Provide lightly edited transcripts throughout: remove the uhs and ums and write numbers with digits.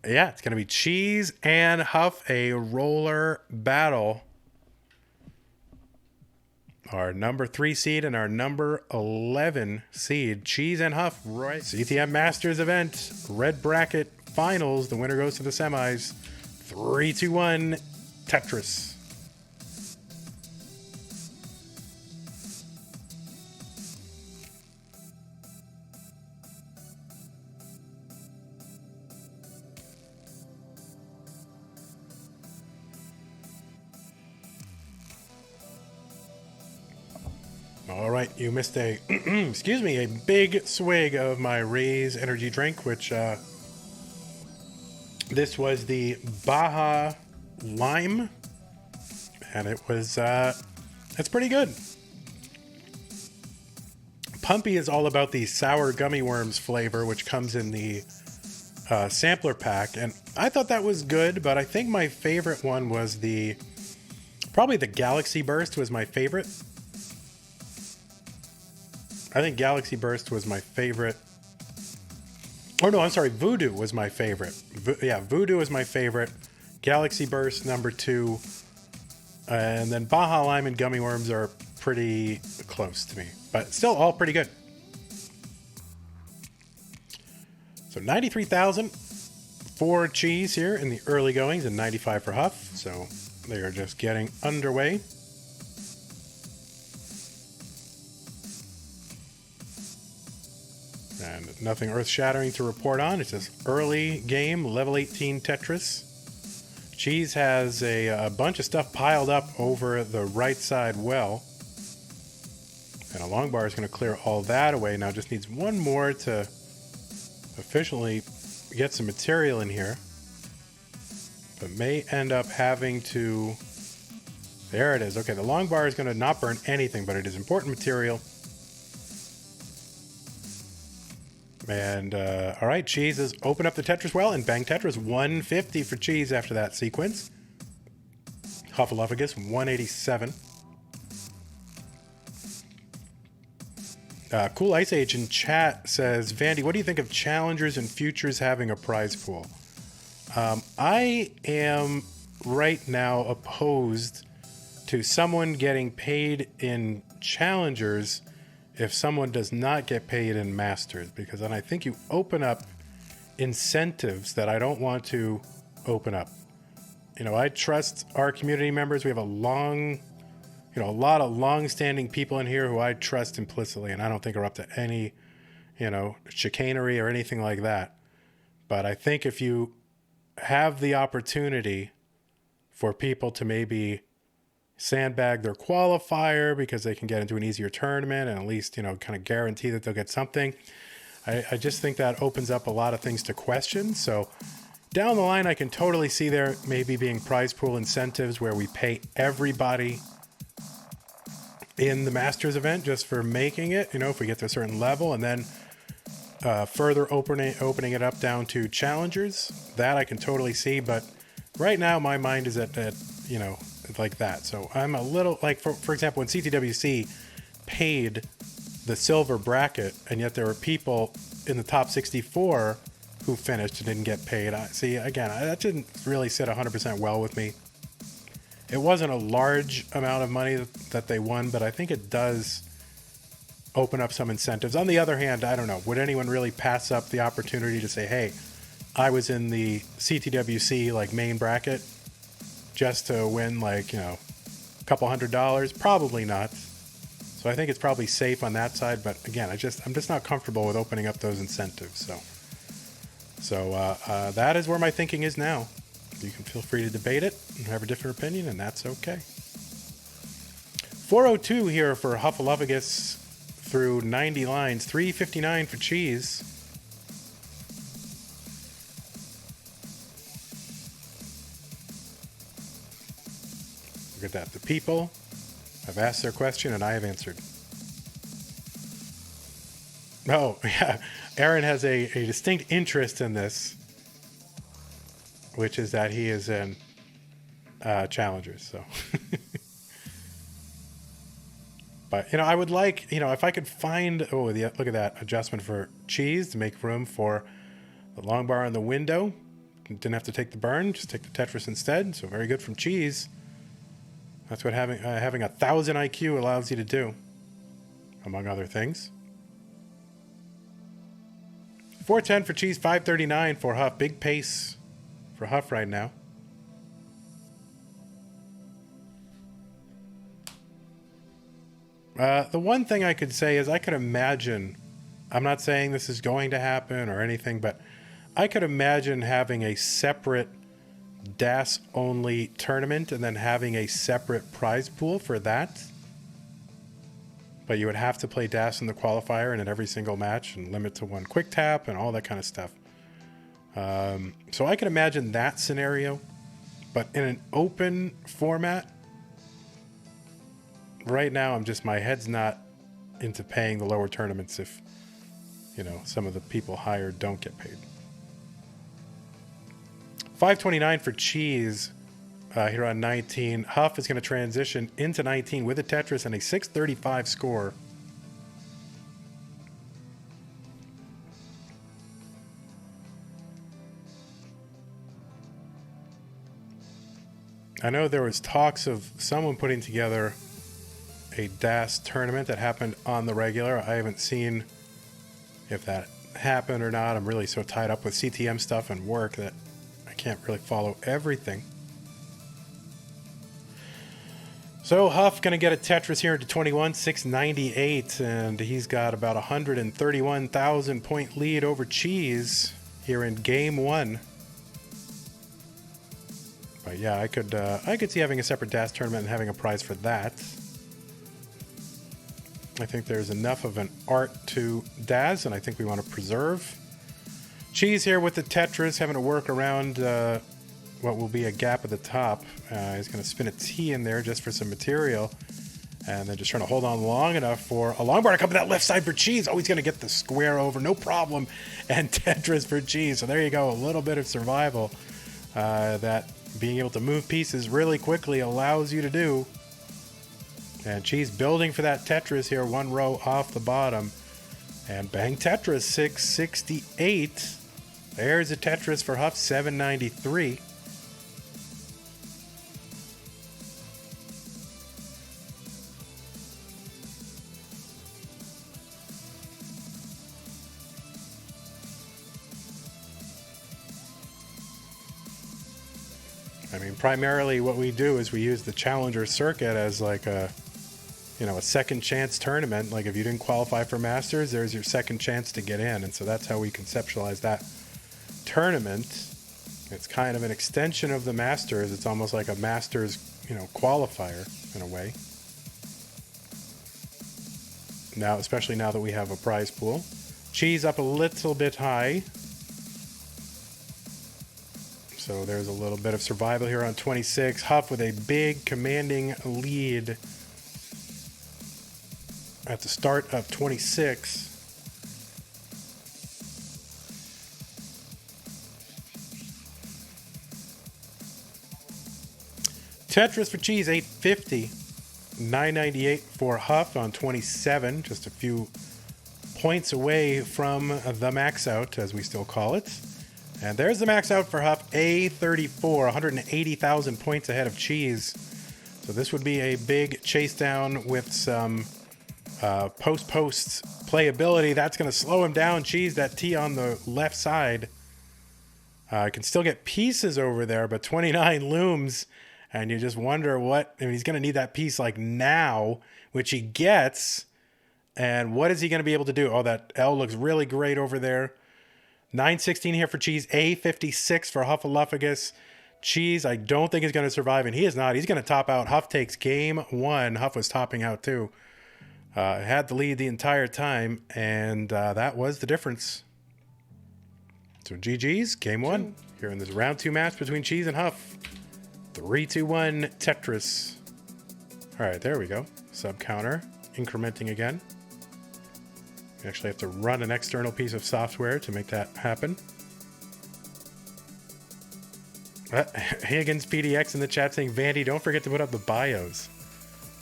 Yeah, it's going to be Cheez and Huff, a roller battle. Our number 3 seed and our number 11 seed, Cheez and Huff, right? CTM Masters event, red bracket finals. The winner goes to the semis. 3, 2, 1, Tetris. All right, you missed a, excuse me, a big swig of my Raise energy drink, which this was the Baja Lime, and it was, it's pretty good. Pumpy is all about the sour gummy worms flavor, which comes in the sampler pack, and I thought that was good, but I think my favorite one was probably the Galaxy Burst was my favorite. I think Galaxy Burst was my favorite. Oh no, I'm sorry, Voodoo was my favorite. Voodoo was my favorite. Galaxy Burst number 2. And then Baja Lime and Gummy Worms are pretty close to me, but still all pretty good. So 93,000 for Cheez here in the early goings and 95 for Huff. So they are just getting underway. And nothing earth-shattering to report on. It's just early game, level 18 Tetris. Cheez has a bunch of stuff piled up over the right side well. And a long bar is going to clear all that away. Now just needs one more to officially get some material in here. But may end up having to... There it is. Okay, the long bar is going to not burn anything, but it is important material. And, all right, Cheez has opened up the Tetris well and bang Tetris. 150 for Cheez after that sequence. Huffulufugus, 187. Cool Ice Age in chat says, Vandy, what do you think of challengers and futures having a prize pool? I am right now opposed to someone getting paid in challengers if someone does not get paid in masters, because then I think you open up incentives that I don't want to open up. You know, I trust our community members. We have a lot of long-standing people in here who I trust implicitly, and I don't think are up to any, chicanery or anything like that. But I think if you have the opportunity for people to maybe sandbag their qualifier because they can get into an easier tournament and at least, kind of guarantee that they'll get something. I just think that opens up a lot of things to question. So down the line, I can totally see there maybe being prize pool incentives where we pay everybody in the Masters event just for making it, if we get to a certain level, and then further opening it up down to challengers. That I can totally see. But right now, my mind is at like that. So I'm a little like, for example, when CTWC paid the silver bracket, and yet there were people in the top 64 who finished and didn't get paid. That didn't really sit 100% well with me. It wasn't a large amount of money that they won, but I think it does open up some incentives. On the other hand, I don't know, would anyone really pass up the opportunity to say, hey, I was in the CTWC main bracket just to win a couple $100? Probably not. So I think it's probably safe on that side. But again, I'm just not comfortable with opening up those incentives. So that is where my thinking is now. You can feel free to debate it and have a different opinion, and that's okay. 402 here for Huffulufugus through 90 lines. 359 for Cheez. Look at that. The people have asked their question and I have answered. Oh, yeah. Aaron has a distinct interest in this, which is that he is in challengers. So, but I would like, if I could find, look at that adjustment for Cheez to make room for the long bar on the window. didn't have to take the burn, just take the Tetris instead. So very good from Cheez. That's what having 1,000 IQ allows you to do, among other things. 410 for Cheez, 539 for Huff. Big pace for Huff right now. The one thing I could say is I could imagine, I'm not saying this is going to happen or anything, but I could imagine having a separate DAS-only tournament and then having a separate prize pool for that. But you would have to play DAS in the qualifier and in every single match and limit to one quick tap and all that kind of stuff. So I could imagine that scenario. But in an open format, right now my head's not into paying the lower tournaments if, you know, some of the people hired don't get paid. 529 for Cheez here on 19. Huff is going to transition into 19 with a Tetris and a 635 score. I know there was talks of someone putting together a DAS tournament that happened on the regular. I haven't seen if that happened or not. I'm really so tied up with CTM stuff and work that I can't really follow everything. So Huff going to get a Tetris here into 21, 698, and he's got about 131,000 point lead over Cheez here in game one. But yeah, I could see having a separate DAS tournament and having a prize for that. I think there's enough of an art to DAS, and I think we want to preserve. Cheez here with the Tetris, having to work around what will be a gap at the top. He's going to spin a T in there just for some material, and then just trying to hold on long enough for a long bar to come to that left side for Cheez. Oh, he's going to get the square over, no problem, and Tetris for Cheez. So there you go, a little bit of survival that being able to move pieces really quickly allows you to do. And Cheez building for that Tetris here, one row off the bottom. And bang Tetris, 668. There's a Tetris for Huff, 793. I mean, primarily what we do is we use the Challenger circuit as like a second chance tournament. Like if you didn't qualify for Masters, there's your second chance to get in. And so that's how we conceptualize that tournament. It's kind of an extension of the Masters. It's almost like a Masters, qualifier in a way. Now, especially now that we have a prize pool. Cheez up a little bit high. So there's a little bit of survival here on 26. Huff with a big commanding lead at the start of 26. Tetris for Cheez, 850. 998 for Huff on 27. Just a few points away from the max out, as we still call it. And there's the max out for Huff, A34, 180,000 points ahead of Cheez. So this would be a big chase down with some post playability. That's going to slow him down. Cheez, that T on the left side. Can still get pieces over there, but 29 looms. And you just wonder he's going to need that piece like now, which he gets. And what is he going to be able to do? Oh, that L looks really great over there. 916 here for Cheez. A56 for Huffulufugus. Cheez, I don't think is going to survive, and he is not. He's going to top out. Huff takes game one. Huff was topping out too. Had the lead the entire time, and that was the difference. So GG's, game one. Here in this round two match between Cheez and Huff. 3-2-1 Tetris. All right, there we go. Sub counter, incrementing again. You actually have to run an external piece of software to make that happen. Higgins PDX in the chat saying, Vandy, don't forget to put up the bios.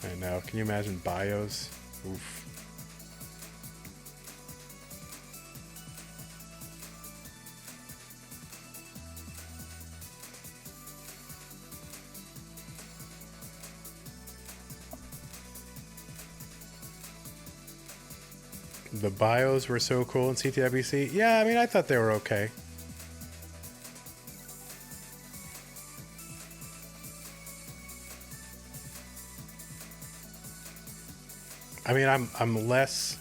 I know. Can you imagine bios? Oof. The bios were so cool in CTWC. Yeah, I mean, I thought they were okay. I mean, I'm less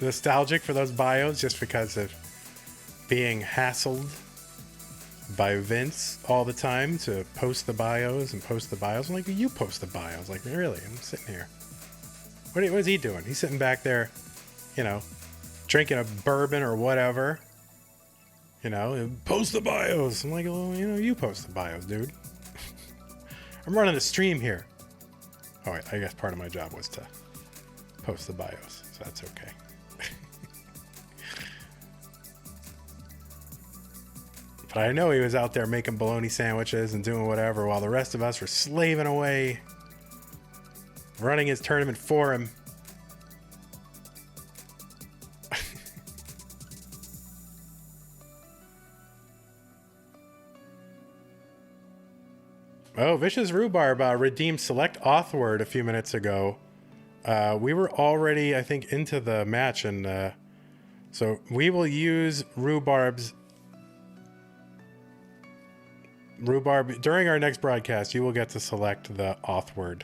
nostalgic for those bios just because of being hassled by Vince all the time to post the bios and post the bios. I'm like, you post the bios. Like, really? I'm sitting here. What is he doing? He's sitting back there, you know, drinking a bourbon or whatever. You know, and post the bios. I'm like, well, you know, you post the bios, dude. I'm running a stream here. Oh, wait, I guess part of my job was to post the bios, so that's okay. But I know he was out there making bologna sandwiches and doing whatever while the rest of us were slaving away, running his tournament for him. Oh, Vicious Rhubarb redeemed Select Authword a few minutes ago. We were already, I think, into the match, and so we will use Rhubarb during our next broadcast. You will get to select the Authword.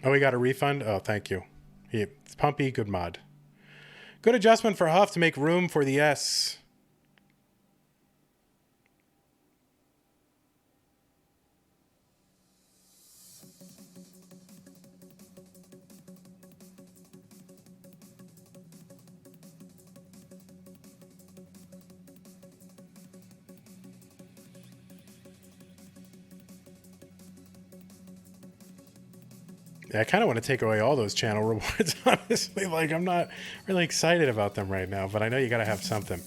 Oh, we got a refund? Oh, thank you. It's Pumpy, good mod. Good adjustment for Huff to make room for the S. I kind of want to take away all those channel rewards, honestly. Like, I'm not really excited about them right now, but I know you got to have something.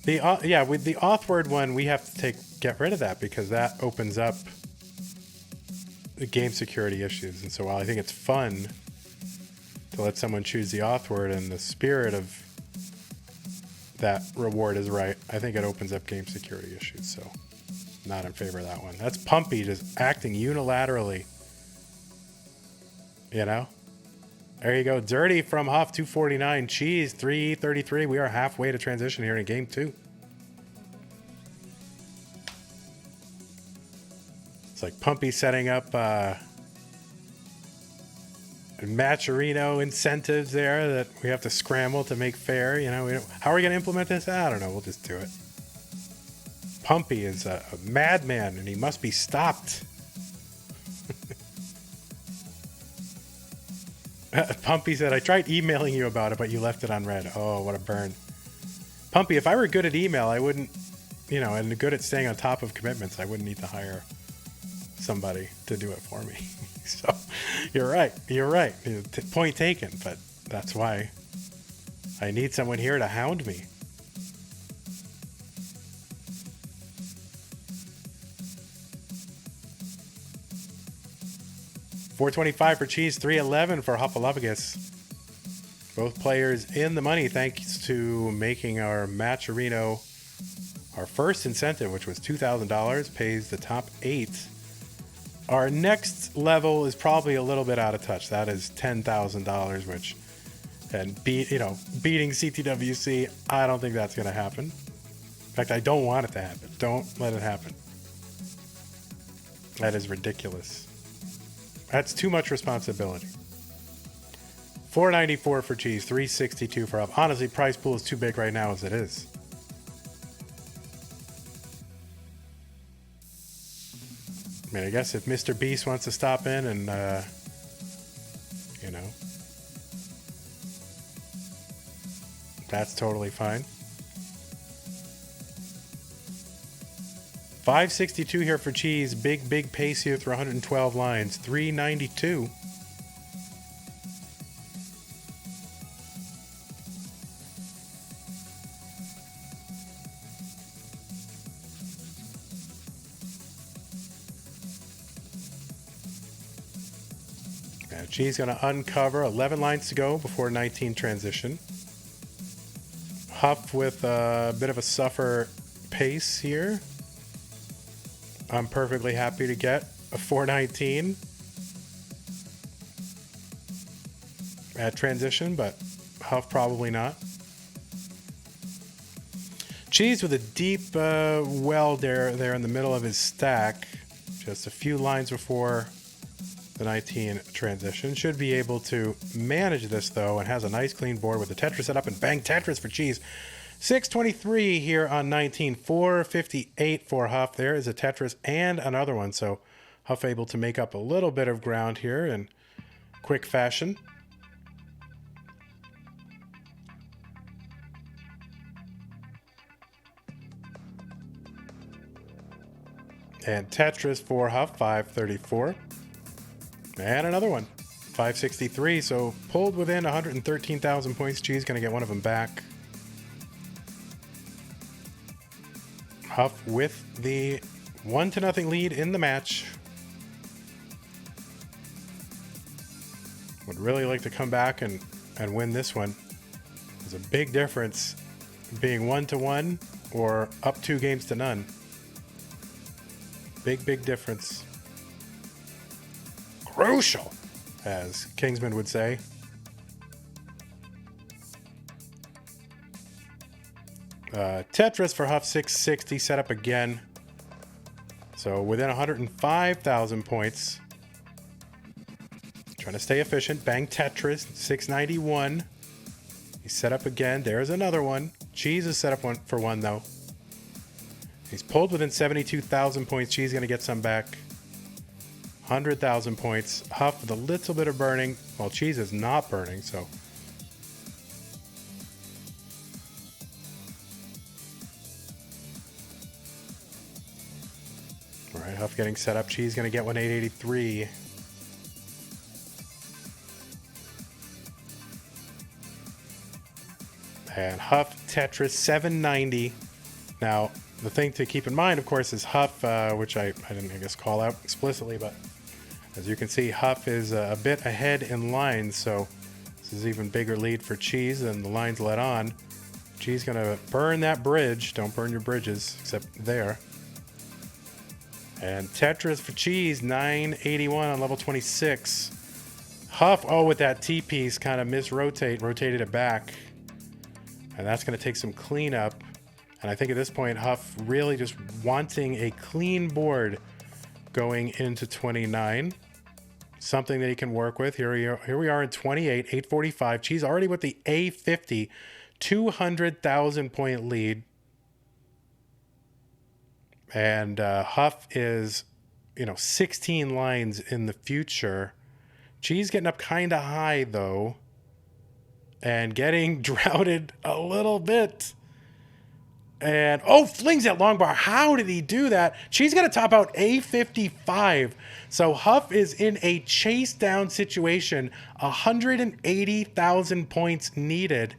Yeah, with the Authword one, we have to get rid of that because that opens up the game security issues. And so while I think it's fun to let someone choose the Authword and the spirit of that reward is right, I think it opens up game security issues. So not in favor of that one. That's Pumpy just acting unilaterally. You know? There you go. Dirty from Huff, 249. Cheez, 333. We are halfway to transition here in game 2. It's like Pumpy setting up Matcherino incentives there that we have to scramble to make fair. You know, how are we going to implement this? I don't know. We'll just do it. Pumpy is a madman and he must be stopped. Pumpy said, I tried emailing you about it, but you left it unread. Oh, what a burn. Pumpy, if I were good at email, I wouldn't, you know, and good at staying on top of commitments, I wouldn't need to hire somebody to do it for me. So you're right. You're right. Point taken, but that's why I need someone here to hound me. $425 for Cheez, $311 for Huffulufugus. Both players in the money thanks to making our Matcherino our first incentive, which was $2,000, pays the top 8. Our next level is probably a little bit out of touch. That is $10,000, which, and beating CTWC, I don't think that's going to happen. In fact, I don't want it to happen. Don't let it happen. That is ridiculous. That's too much responsibility. $494 for Cheez, $362 for Huff. Honestly, prize pool is too big right now as it is. I mean, I guess if Mr. Beast wants to stop in and, you know, that's totally fine. $562 here for Cheez. Big pace here through 112 lines. $392. Now Cheez going to uncover 11 lines to go before 19 transition. Huff with a bit of a suffer pace here. I'm perfectly happy to get a 419. at transition, but Huff probably not. Cheez with a deep well there in the middle of his stack, just a few lines before the 19 transition. Should be able to manage this though, and has a nice clean board with the Tetris set up, and bang, Tetris for Cheez. 623 here on 19, 458 for Huff. There is a Tetris and another one, so Huff able to make up a little bit of ground here in quick fashion. And Tetris for Huff, 534. And another one, 563. So pulled within 113,000 points. Cheez going to get one of them back. Huff with the 1-0 lead in the match. Would really like to come back and win this one. There's a big difference being 1-1 or up 2 games to none. Big difference. Crucial, as Kingsman would say. Tetris for Huff, 660, set up again. So within 105,000 points. Trying to stay efficient. Bang Tetris, 691. He's set up again. There's another one. Cheez is set up for one, though. He's pulled within 72,000 points. Cheez going to get some back. 100,000 points. Huff with a little bit of burning. Well, Cheez is not burning, so. All right, Huff getting set up. Cheez going to get one, 883. And Huff Tetris, 790. Now, the thing to keep in mind, of course, is Huff, which I didn't, I guess, call out explicitly, but as you can see, Huff is a bit ahead in lines, so this is even bigger lead for Cheez than the lines let on. Cheez gonna burn that bridge. Don't burn your bridges, except there. And Tetris for Cheez, 981 on level 26. Huff, oh, with that T-piece, kind of rotated it back. And that's gonna take some cleanup. And I think at this point, Huff really just wanting a clean board going into 29. Something that he can work with. Here we are in 28, 845. Cheez already with the A50, 200,000 point lead. And Huff is, 16 lines in the future. Cheez getting up kind of high, though. And getting droughted a little bit. And, flings that long bar. How did he do that? Cheez got to top out A55. So Huff is in a chase down situation. 180,000 points needed.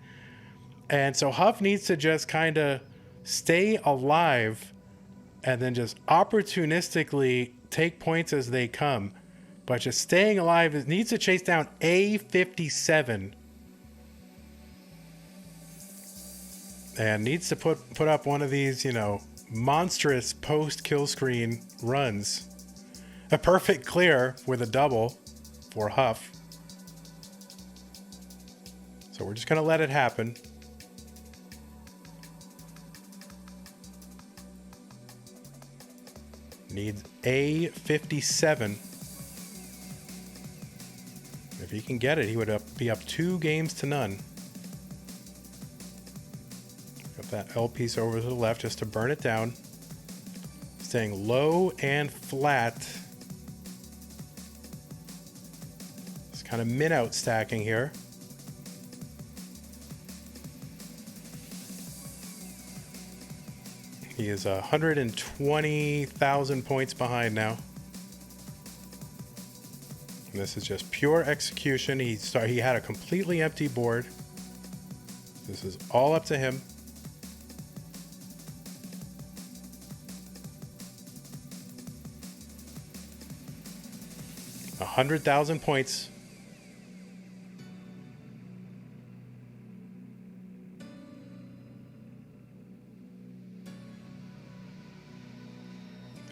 And so Huff needs to just kind of stay alive and then just opportunistically take points as they come. But just staying alive needs to chase down A57. And needs to put up one of these, monstrous post-kill screen runs. A perfect clear with a double for Huff. So we're just going to let it happen. Needs A57. If he can get it, he would be up 2 games to none. That L piece over to the left just to burn it down. Staying low and flat. Just kind of min-out stacking here. He is 120,000 points behind now. And this is just pure execution. He had a completely empty board. This is all up to him. 100,000 points.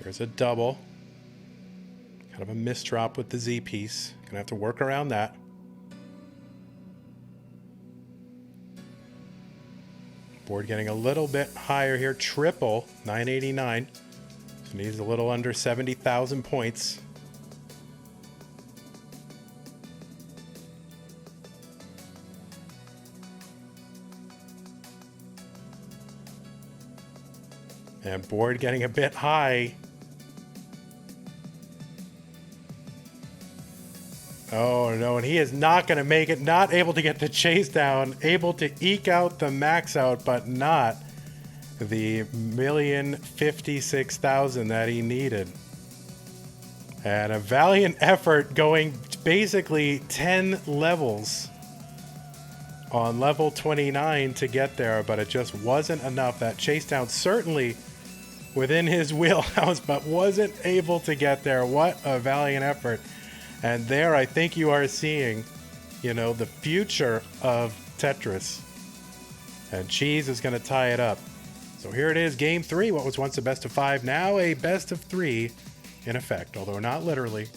There's a double. Kind of a misdrop with the Z piece. Gonna have to work around that. Board getting a little bit higher here. Triple, 989. So needs a little under 70,000 points. And board getting a bit high. Oh no, and he is not going to make it. Not able to get the Chasedown. Able to eke out the max out, but not the 1,056,000 that he needed. And a valiant effort going basically 10 levels on level 29 to get there, but it just wasn't enough. That Chasedown certainly within his wheelhouse, but wasn't able to get there. What a valiant effort. And there, I think you are seeing, you know, the future of Tetris. And Cheez is going to tie it up. So here it is, game 3. What was once a best of 5, now a best of 3 in effect. Although not literally.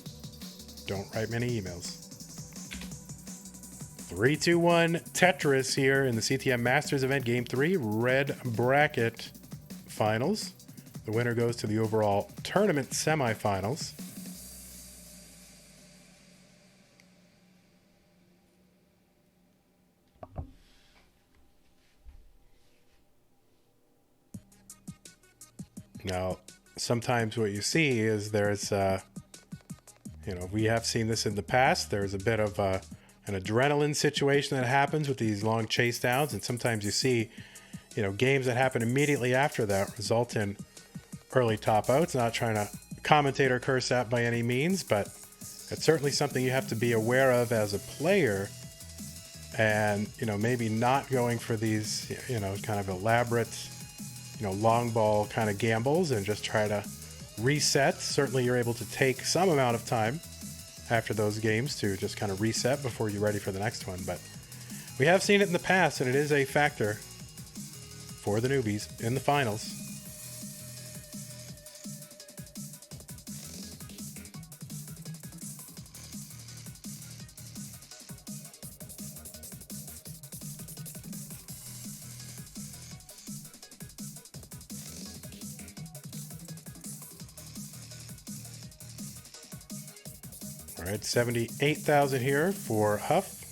Don't write many emails. 3-2-1 Tetris here in the CTM Masters event, game 3, red bracket finals. The winner goes to the overall tournament semifinals. Now, sometimes what you see is there's, you know, we have seen this in the past. There's a bit of an adrenaline situation that happens with these long chase downs. And sometimes you see, you know, games that happen immediately after that result in early top outs. Not trying to commentate or curse at by any means, but it's certainly something you have to be aware of as a player. And, you know, maybe not going for these, you know, kind of elaborate, you know, long ball kind of gambles and just try to reset. Certainly you're able to take some amount of time after those games to just kind of reset before you're ready for the next one. But we have seen it in the past, and it is a factor for the newbies in the finals. All right, 78,000 here for Huff.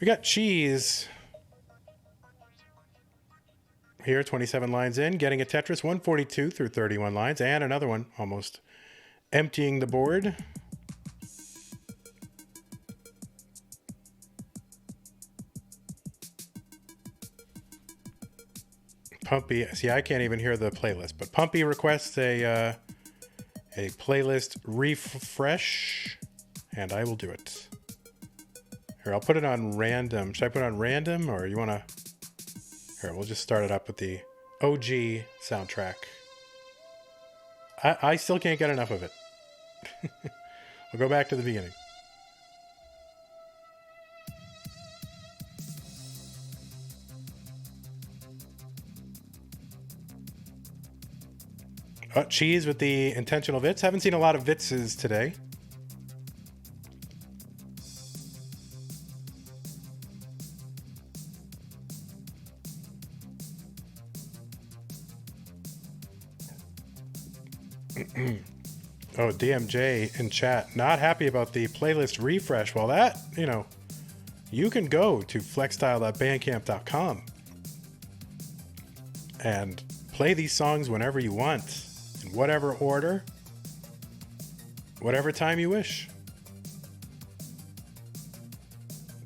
We got Cheez here, 27 lines in, getting a Tetris, 142 through 31 lines, and another one almost emptying the board. Pumpy, see, I can't even hear the playlist, but Pumpy requests a playlist refresh, and I will do it. Here, I'll put it on random. Should I put it on random, or you want to? Here, we'll just start it up with the OG soundtrack. I still can't get enough of it. We'll go back to the beginning. Oh, Cheez with the intentional Vits. Haven't seen a lot of Vitses today. Oh, DMJ in chat, not happy about the playlist refresh. Well, that, you know, you can go to flexstyle.bandcamp.com and play these songs whenever you want, in whatever order, whatever time you wish.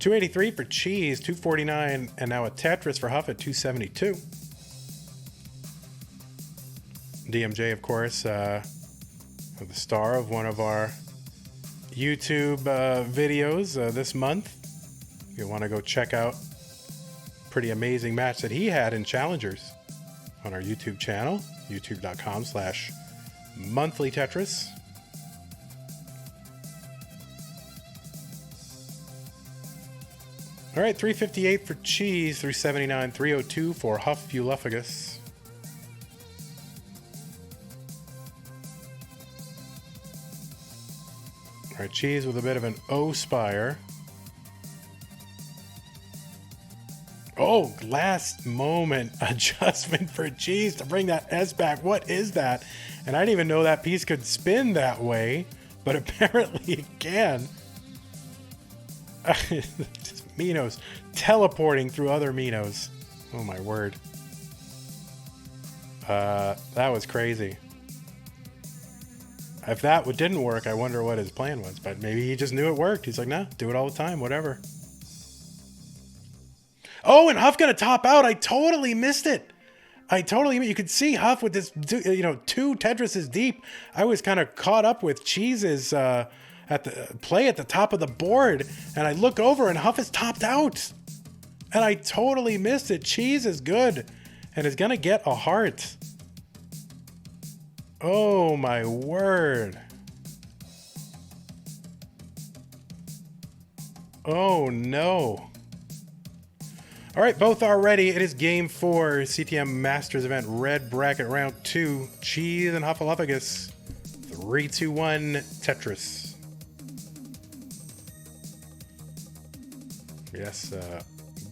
283 for Cheez, 249, and now a Tetris for Huff at 272. DMJ, of course, the star of one of our YouTube videos this month. If you want to go check out a pretty amazing match that he had in Challengers on our YouTube channel, youtube.com/monthly Tetris. All right, 358 for Cheez, 379, 302 for Huffulufugus. All right, Cheez with a bit of an O-Spire. Oh, Oh, last moment adjustment for Cheez to bring that S back. What is that? And I didn't even know that piece could spin that way, but apparently it can. Minos teleporting through other Minos. Oh my word. That was crazy. If that didn't work, I wonder what his plan was. But maybe he just knew it worked. He's like, nah, do it all the time, whatever. Oh, and Huff got a top out. I totally missed it. You could see Huff with this, you know, 2 Tetrises deep. I was kind of caught up with Cheez's at the play at the top of the board, and I look over and Huff is topped out. And I totally missed it. Cheez is good and is gonna get a heart. Oh my word. Oh no. All right, both are ready. It is game 4, CTM Masters event, red bracket round 2. Cheez and Huffulufugus. 3, 2, 1, Tetris. Yes,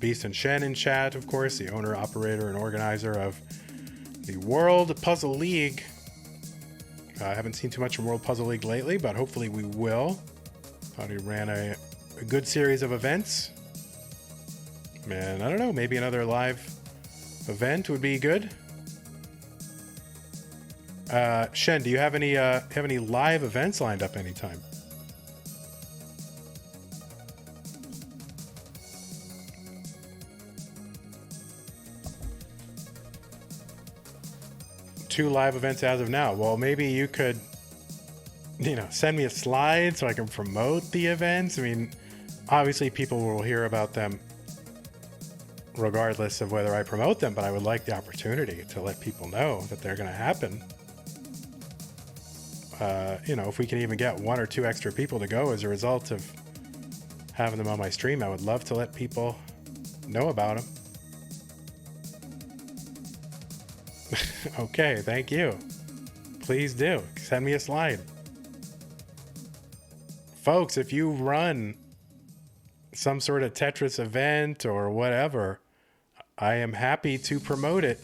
Beast and Shen in chat, of course, the owner, operator, and organizer of the World Puzzle League. I haven't seen too much from World Puzzle League lately, but hopefully we will. Thought he ran a good series of events. Man, I don't know, maybe another live event would be good. Shen, do you have any live events lined up anytime? Two live events as of now. Well, maybe you could, you know, send me a slide so I can promote the events. I mean, obviously people will hear about them regardless of whether I promote them, but I would like the opportunity to let people know that they're going to happen. You know, if we can even get 1 or 2 extra people to go as a result of having them on my stream, I would love to let people know about them. Okay, thank you. Please do. Send me a slide. Folks, if you run some sort of Tetris event or whatever, I am happy to promote it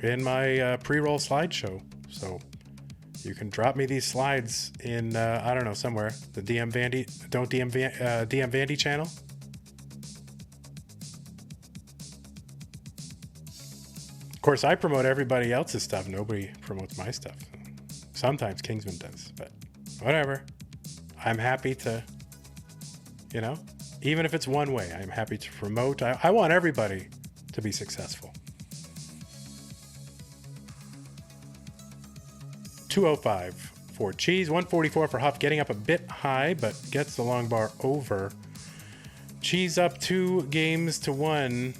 in my pre-roll slideshow. So you can drop me these slides in, I don't know, somewhere. The DM Vandy channel. Of course, I promote everybody else's stuff. Nobody promotes my stuff. Sometimes Kingsman does, but whatever. I'm happy to, you know, even if it's one way, I'm happy to promote. I want everybody to be successful. 205 for Cheez, 144 for Huff, getting up a bit high, but gets the long bar over. Cheez up 2-1,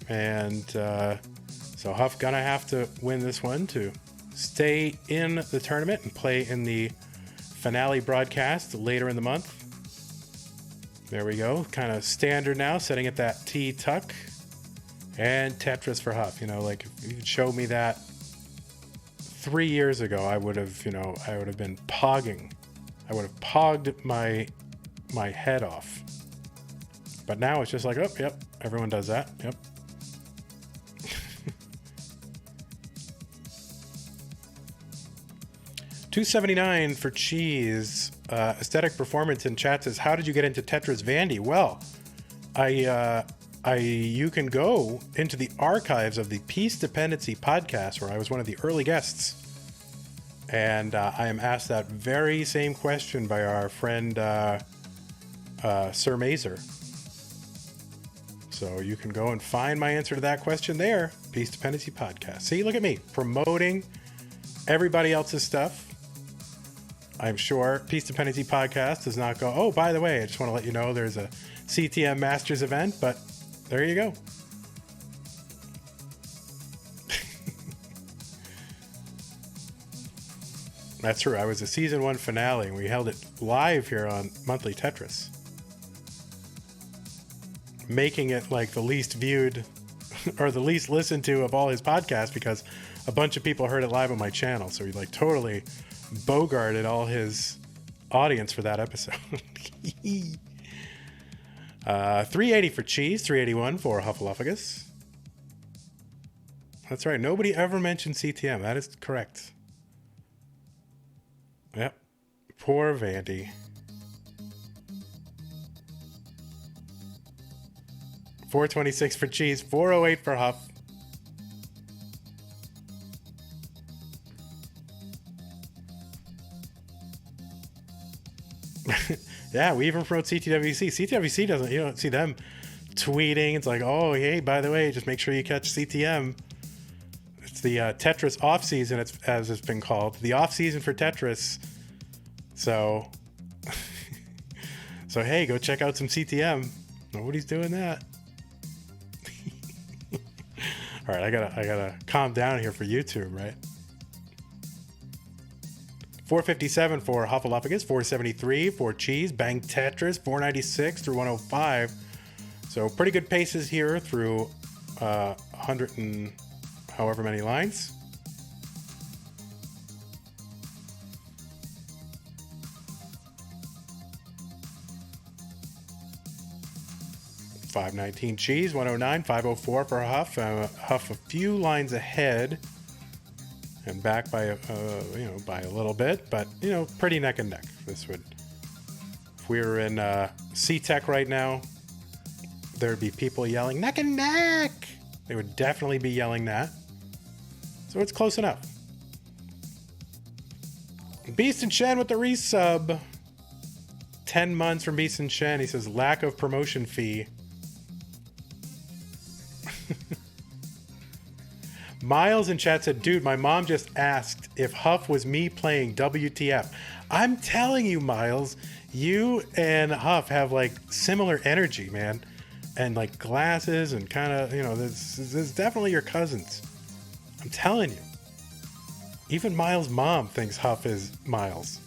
and so Huff gonna have to win this one to stay in the tournament and play in the finale broadcast later in the month. There we go. Kind of standard now, setting at that T-tuck. And Tetris for Huff. You know, like, if you showed me that 3 years ago, I would have, you know, I would have been pogging. I would have pogged my head off. But now it's just like, oh, yep, everyone does that. Yep. $279 for Cheez. Aesthetic Performance in chat says, how did you get into Tetris Vandy? Well, you can go into the archives of the Peace Dependency podcast, where I was one of the early guests. And I am asked that very same question by our friend Sir Mazer. So you can go and find my answer to that question there. Peace Dependency podcast. See, look at me promoting everybody else's stuff. I'm sure Peace Dependency podcast does not go, oh, by the way, I just want to let you know there's a CTM Masters event, but there you go. That's true. I was a season 1 finale, and we held it live here on Monthly Tetris, making it like the least viewed or the least listened to of all his podcasts, because a bunch of people heard it live on my channel. So he like totally bogarted all his audience for that episode. 380 for Cheez, 381 for Huffulufugus. That's right. Nobody ever mentioned CTM. That is correct. Yep. Poor Vandy. 426 for Cheez, 408 for Huff. Yeah, we even promote CTWC. CTWC doesn't, you don't see them tweeting. It's like, oh, hey, by the way, just make sure you catch CTM. It's the Tetris off season, as it's been called. The off season for Tetris. So, so hey, go check out some CTM. Nobody's doing that. All right, I gotta calm down here for YouTube, right? 457 for Huffulufugus, 473 for Cheez, Bang Tetris, 496 through 105. So pretty good paces here through 100 and however many lines. $5.19 Cheez, 109, 504 for Huff. Huff a few lines ahead. And back by by a little bit, but pretty neck and neck. This would, if we were in C-Tech right now, there'd be people yelling neck and neck. They would definitely be yelling that. So it's close enough. Beast and Shen with the resub. 10 months from Beast and Shen. He says lack of promotion fee. Miles in chat said, dude, my mom just asked if Huff was me playing WTF. I'm telling you, Miles, you and Huff have like similar energy, man. And like glasses and kind of, this is definitely your cousins. I'm telling you. Even Miles' mom thinks Huff is Miles.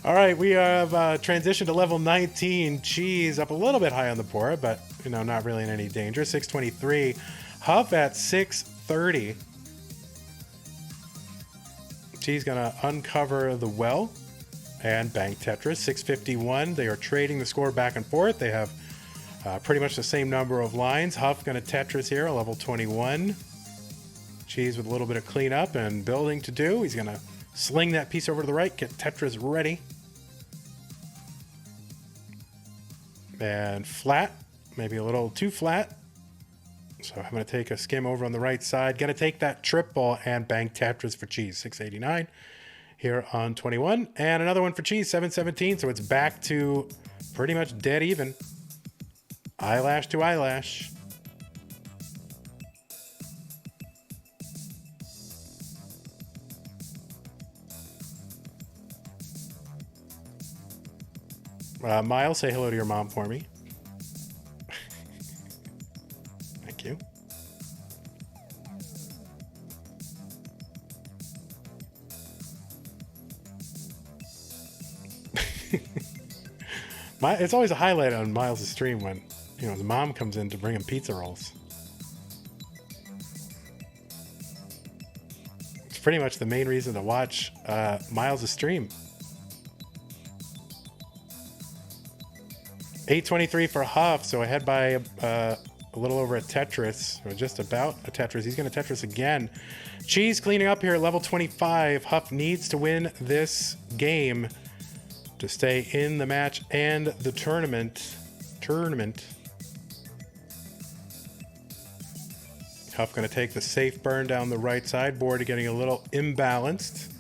All right, we have transitioned to level 19. Cheez up a little bit high on the board, but, not really in any danger. 623. Huff at 630. Cheez gonna uncover the well and Bang Tetris. 651. They are trading the score back and forth. They have pretty much the same number of lines. Huff gonna Tetris here, level 21. Cheez with a little bit of cleanup and building to do. He's gonna sling that piece over to the right, get Tetris ready. And flat, maybe a little too flat. So I'm going to take a skim over on the right side. Going to take that triple and Bang Tetris for Cheez. 689 here on 21. And another one for Cheez, 717. So it's back to pretty much dead even. Eyelash to eyelash. Miles, say hello to your mom for me. Thank you. It's always a highlight on Miles' stream when, his mom comes in to bring him pizza rolls. It's pretty much the main reason to watch Miles' stream. 823 for Huff, so ahead by a little over a Tetris, or just about a Tetris. He's going to Tetris again. Cheez cleaning up here at level 25. Huff needs to win this game to stay in the match and the tournament. Huff going to take the safe burn down the right side. Board getting a little imbalanced.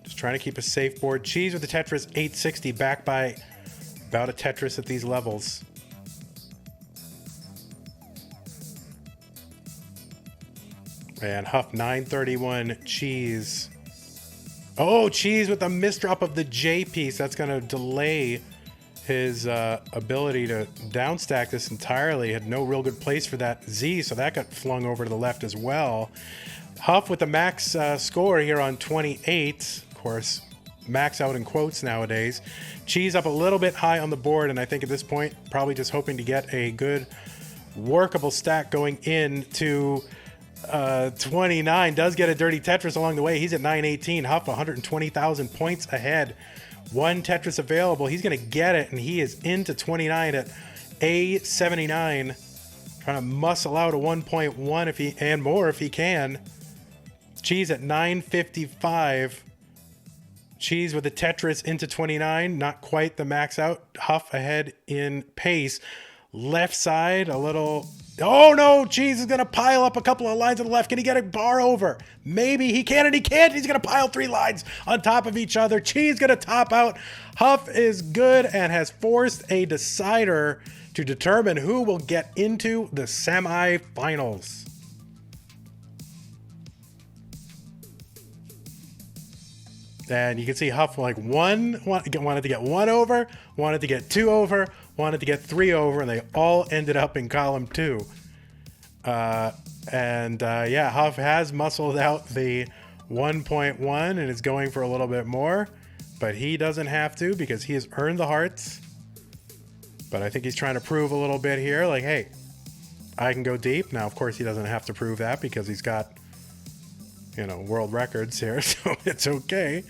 Just trying to keep a safe board. Cheez with the Tetris 860, back by about a Tetris at these levels. And Huff 931, Cheez. Oh, Cheez with a misdrop of the J piece. That's going to delay his ability to downstack this entirely. Had no real good place for that Z, so that got flung over to the left as well. Huff with the max score here on 28. Of course, max out in quotes nowadays. Cheez up a little bit high on the board, and I think at this point, probably just hoping to get a good workable stack going into 29. Does get a dirty Tetris along the way. He's at 918. Huff 120,000 points ahead One Tetris available. He's going to get it, and he is into 29 at A79. Trying to muscle out a 1.1 if he and more if he can. Cheez at 955. Cheez with the Tetris into 29. Not quite the max out. Huff ahead in pace. Left side, a little... Oh no, Cheez is going to pile up a couple of lines on the left. Can he get a bar over? Maybe he can, and he can't. He's going to pile 3 lines on top of each other. Cheez going to top out. Huff is good and has forced a decider to determine who will get into the semifinals. And you can see Huff wanted to get 1 over, wanted to get 2 over, wanted to get 3 over, and they all ended up in column 2. Yeah, Huff has muscled out the 1.1 and is going for a little bit more, but he doesn't have to because he has earned the hearts. But I think he's trying to prove a little bit here, like, hey, I can go deep. Now, of course, he doesn't have to prove that because he's got, world records here, so it's okay.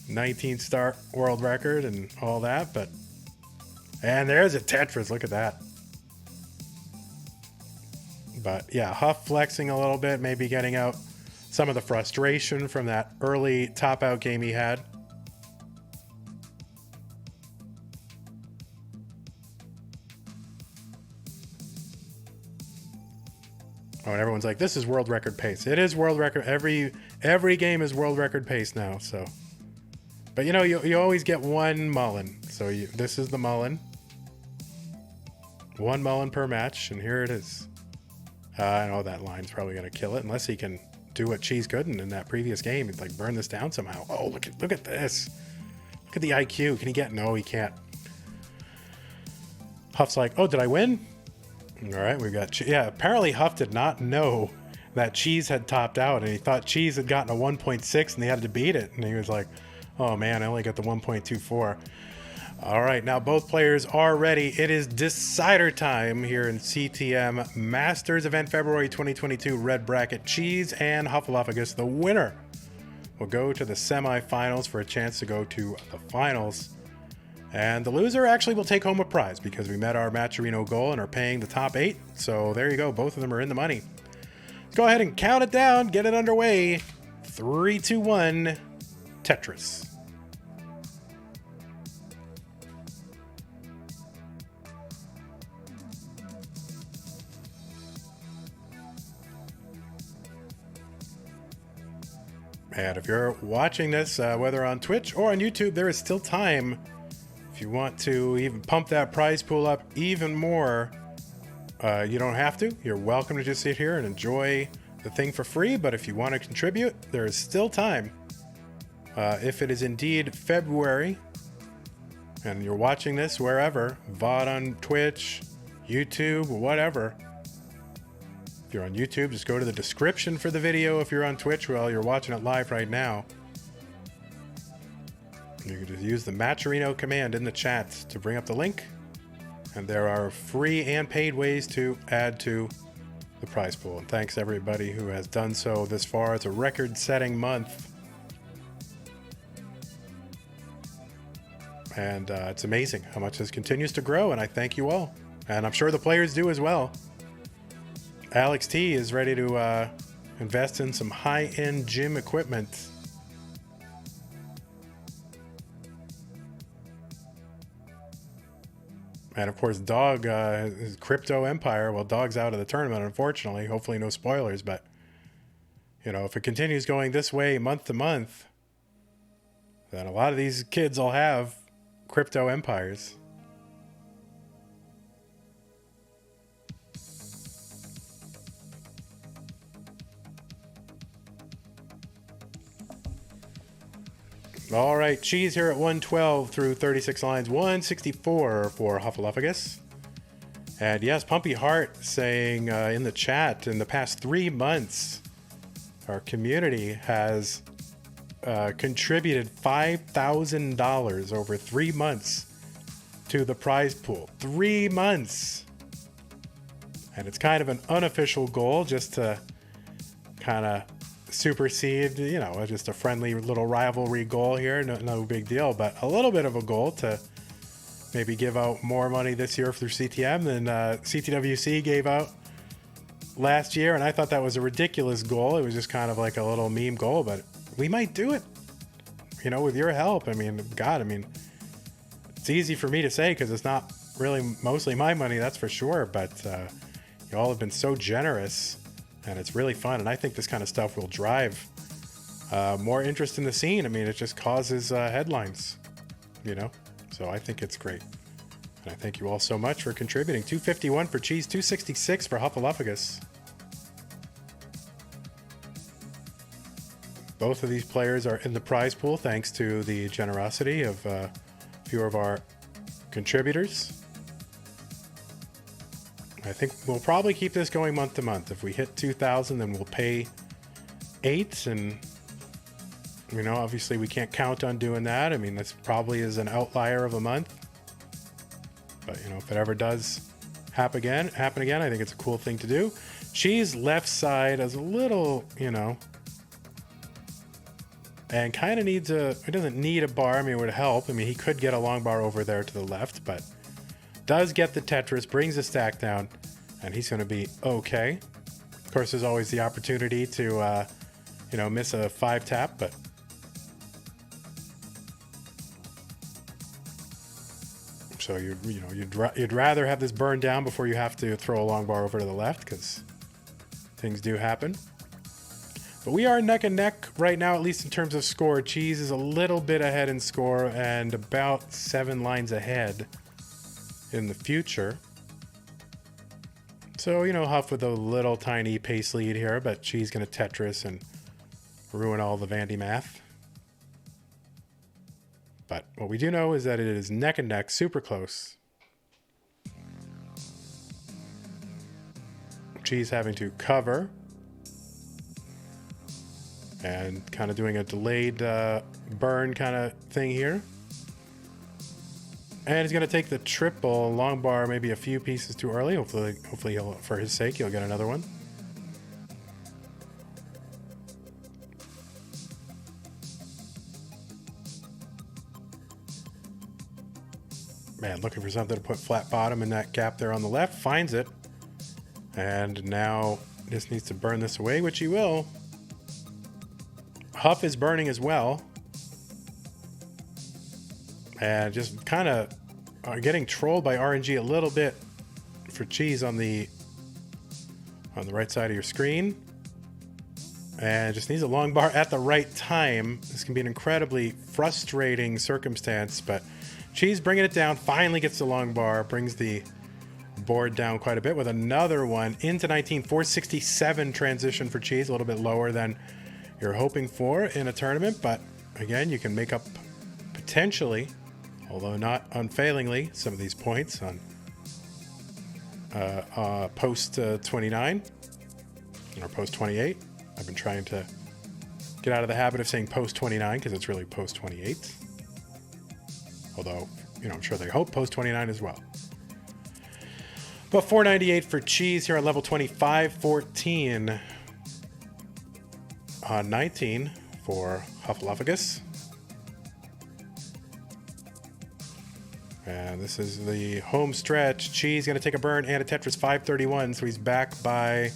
19-star world record and all that, and there's a Tetris. Look at that. But yeah, Huff flexing a little bit, maybe getting out some of the frustration from that early top-out game he had. Oh, and everyone's like, this is world record pace. It is world record. Every game is world record pace now, so. But you always get 1 mullen. So this is the mullen. 1 mullen per match, and here it is. I know that line's probably going to kill it, unless he can do what Cheez couldn't in that previous game. He'd burn this down somehow. Oh, look at this. Look at the IQ. Can he get? No, he can't. Huff's like, oh, did I win? All right, we've got... Yeah, apparently Huff did not know that Cheez had topped out, and he thought Cheez had gotten a 1.6, and they had to beat it. And he was like, oh, man, I only got the 1.24. All right, now both players are ready. It is decider time here in CTM Masters event February 2022 red bracket. Cheez and Huffulufugus, the winner, will go to the semifinals for a chance to go to the finals. And the loser actually will take home a prize because we met our Matcherino goal and are paying the top 8. So there you go. Both of them are in the money. Let's go ahead and count it down. Get it underway. 3, 2, 1. Tetris. And if you're watching this, whether on Twitch or on YouTube, there is still time. If you want to even pump that prize pool up even more, you don't have to. You're welcome to just sit here and enjoy the thing for free. But if you want to contribute, there is still time. If it is indeed February and you're watching this wherever, VOD on Twitch, YouTube, whatever. If you're on YouTube, just go to the description for the video. If you're on Twitch, well, you're watching it live right now. You can just use the Matcherino command in the chat to bring up the link. And there are free and paid ways to add to the prize pool. And thanks everybody who has done so this far. It's a record-setting month. And it's amazing how much this continues to grow, and I thank you all. And I'm sure the players do as well. Alex T is ready to invest in some high-end gym equipment. And of course, Dog, his crypto empire, well, Dog's out of the tournament, unfortunately. Hopefully no spoilers, but, if it continues going this way month to month, then a lot of these kids will have crypto empires. All right, Cheez here at 112 through 36 lines, 164 for Huffulufugus. And yes, Pumpy Heart saying in the chat, in the past 3 months, our community has contributed $5,000 over 3 months to the prize pool. 3 months. And it's kind of an unofficial goal just to kind of supersede, you know, just a friendly little rivalry goal here. No big deal, but a little bit of a goal to maybe give out more money this year through CTM than CTWC gave out last year. And I thought that was a ridiculous goal. It was just kind of like a little meme goal, but we might do it, you know, with your help. I mean, God, I mean, it's easy for me to say because it's not really mostly my money, that's for sure. But you all have been so generous, and it's really fun. And I think this kind of stuff will drive more interest in the scene. I mean, it just causes headlines, you know? So I think it's great. And I thank you all so much for contributing. 251 for Cheese, 266 for Huffulufugus. Both of these players are in the prize pool thanks to the generosity of a few of our contributors. I think we'll probably keep this going month to month. If we hit 2,000, then we'll pay 8. And, you know, obviously we can't count on doing that. I mean, this probably is an outlier of a month. But, you know, if it ever does happen again, I think it's a cool thing to do. Cheese left side is a little, you know, and kind of needs it doesn't need a bar. I mean, it would help. I mean, he could get a long bar over there to the left, but does get the Tetris, brings the stack down, and he's going to be okay. Of course, there's always the opportunity to, you know, miss a 5 tap, but so you'd rather have this burn down before you have to throw a long bar over to the left, because things do happen. But we are neck and neck right now, at least in terms of score. Cheese is a little bit ahead in score and about 7 lines ahead in the future. So, you know, Huff with a little tiny pace lead here, but Cheese going to Tetris and ruin all the Vandy math. But what we do know is that it is neck and neck, super close. Cheese having to cover and kind of doing a delayed burn kind of thing here. And he's going to take the triple long bar, maybe a few pieces too early. Hopefully he'll, for his sake, he'll get another one. Man, looking for something to put flat bottom in that gap there on the left. Finds it. And now just needs to burn this away, which he will. Huff is burning as well. And just kind of getting trolled by RNG a little bit for Cheese on the right side of your screen. And just needs a long bar at the right time. This can be an incredibly frustrating circumstance, but Cheese bringing it down, finally gets the long bar, brings the board down quite a bit with another one into 19. 467 transition for Cheese, a little bit lower than you're hoping for in a tournament, but again, you can make up potentially, although not unfailingly, some of these points on post 29 or post 28. I've been trying to get out of the habit of saying post 29 because it's really post 28. Although, you know, I'm sure they hope post 29 as well. But 498 for Cheese here on level 25, 14 on 19 for Huffulufugus. And this is the home stretch. Cheese going to take a burn and a Tetris 531, so he's back by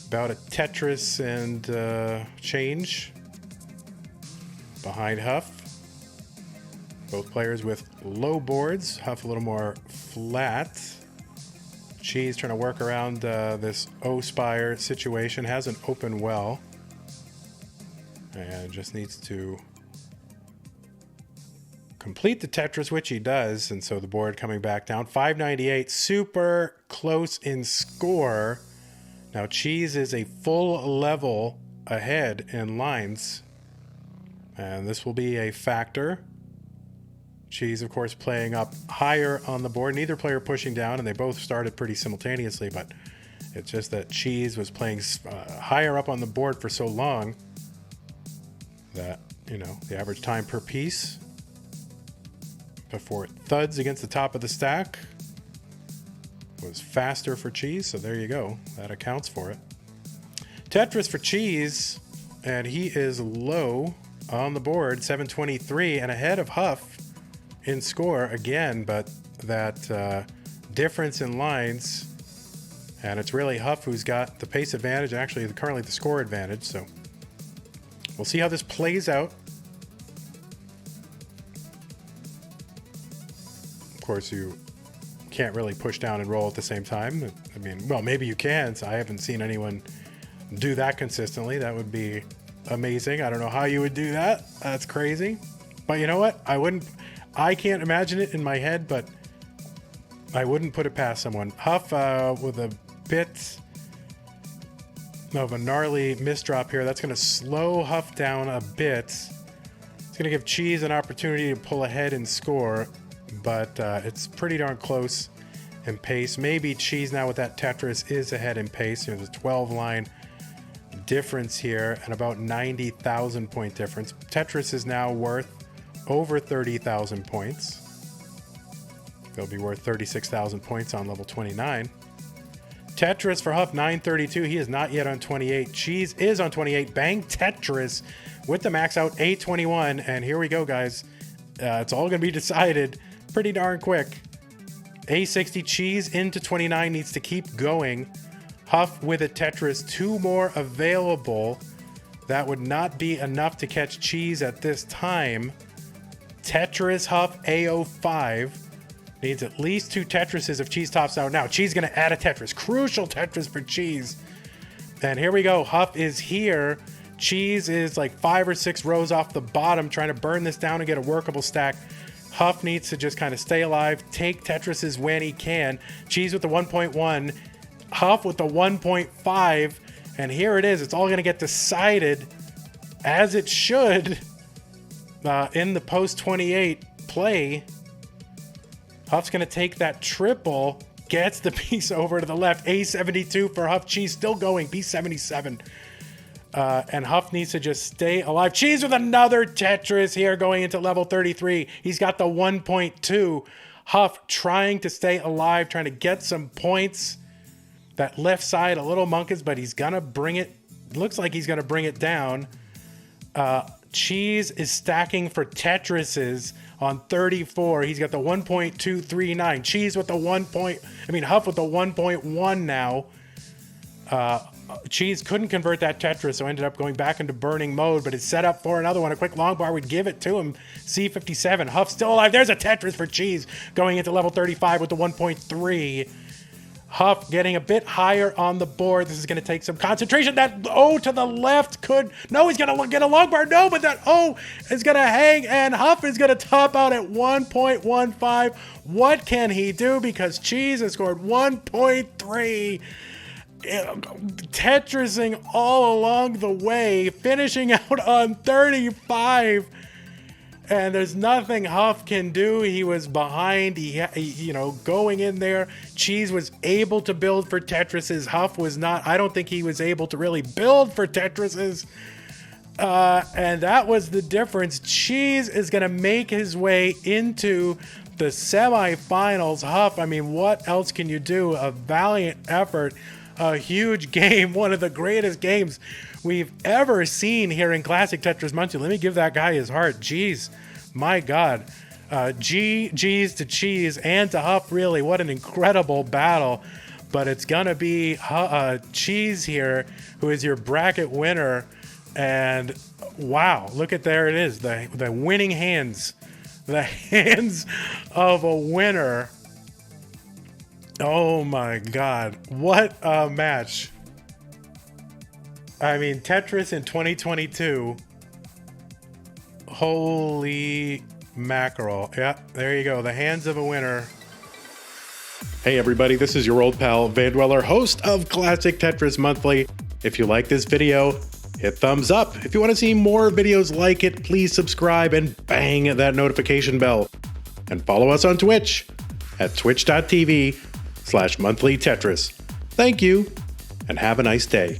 about a Tetris and change behind Huff. Both players with low boards. Huff a little more flat. Cheese trying to work around this O-Spire situation. Hasn't opened well. And just needs to complete the Tetris, which he does. And so the board coming back down. 598, super close in score. Now Cheese is a full level ahead in lines. And this will be a factor. Cheese, of course, playing up higher on the board. Neither player pushing down, and they both started pretty simultaneously, but it's just that Cheese was playing higher up on the board for so long that, you know, the average time per piece before it thuds against the top of the stack was faster for Cheese, so there you go. That accounts for it. Tetris for Cheese. and he is low on the board, 723, and ahead of Huff in score again, but that difference in lines, and it's really Huff who's got the pace advantage, actually currently the score advantage, so we'll see how this plays out. Of course, you can't really push down and roll at the same time. I mean, well, maybe you can. So I haven't seen anyone do that consistently. That would be amazing. I don't know how you would do that. That's crazy. But you know what? I can't imagine it in my head, but I wouldn't put it past someone. Huff with a bit of a gnarly misdrop here. That's going to slow Huff down a bit. It's going to give Cheez an opportunity to pull ahead and score, but it's pretty darn close in pace. Maybe Cheez now with that Tetris is ahead in pace. There's a 12-line difference here and about 90,000 point difference. Tetris is now worth over 30,000 points. They'll be worth 36,000 points on level 29. Tetris for Huff, 932. He is not yet on 28. Cheez is on 28. Bang Tetris with the max out, 821. And here we go, guys. It's all going to be decided pretty darn quick. A60 Cheez into 29 needs to keep going. Huff with a Tetris, 2 more available. That would not be enough to catch Cheez at this time. Tetris Huff A05 needs at least 2 Tetrises if Cheez tops out now. Cheez going to add a Tetris. Crucial Tetris for Cheez. And here we go. Huff is here. Cheez is like 5 or 6 rows off the bottom trying to burn this down and get a workable stack. Huff needs to just kind of stay alive, take Tetrises when he can. Cheez with the 1.1. Huff with the 1.5. And here it is. It's all going to get decided as it should in the post 28 play. Huff's going to take that triple, gets the piece over to the left. A72 for Huff. Cheez still going. B77. And Huff needs to just stay alive. Cheez with another Tetris here going into level 33. He's got the 1.2. Huff trying to stay alive, trying to get some points. That left side, a little monkeys, but he's going to bring it. Looks like he's going to bring it down. Cheez is stacking for Tetrises on 34. He's got the 1.239. Cheez with the Huff with the 1.1 now. Cheez couldn't convert that Tetris, so ended up going back into burning mode, but it's set up for another one. A quick long bar would give it to him. C57. Huff still alive. There's a Tetris for Cheez going into level 35 with the 1.3. Huff getting a bit higher on the board. This is going to take some concentration. That O to the left could... No, he's going to get a long bar. No, but that O is going to hang, and Huff is going to top out at 1.15. What can he do? Because Cheez has scored 1.3. Tetrising all along the way, finishing out on 35. And there's nothing Huff can do. He was behind. He going in there. Cheez was able to build for Tetrises. Huff was not. I don't think he was able to really build for Tetrises. And that was the difference. Cheez is going to make his way into the semifinals. Huff, I mean, what else can you do? A valiant effort. A huge game. One of the greatest games we've ever seen here in Classic Tetris Monthly. Let me give that guy his heart. Jeez, my God. G's to Cheez and to Huff, really. What an incredible battle. But it's going to be Cheez here, who is your bracket winner. And wow, look at there it is. The winning hands. The hands of a winner. Oh my God. What a match. I mean, Tetris in 2022. Holy mackerel. Yeah, there you go. The hands of a winner. Hey everybody, this is your old pal Vandweller, host of Classic Tetris Monthly. If you like this video, hit thumbs up. If you want to see more videos like it, please subscribe and bang that notification bell. And follow us on Twitch at twitch.tv/monthlytetris. Thank you, and have a nice day.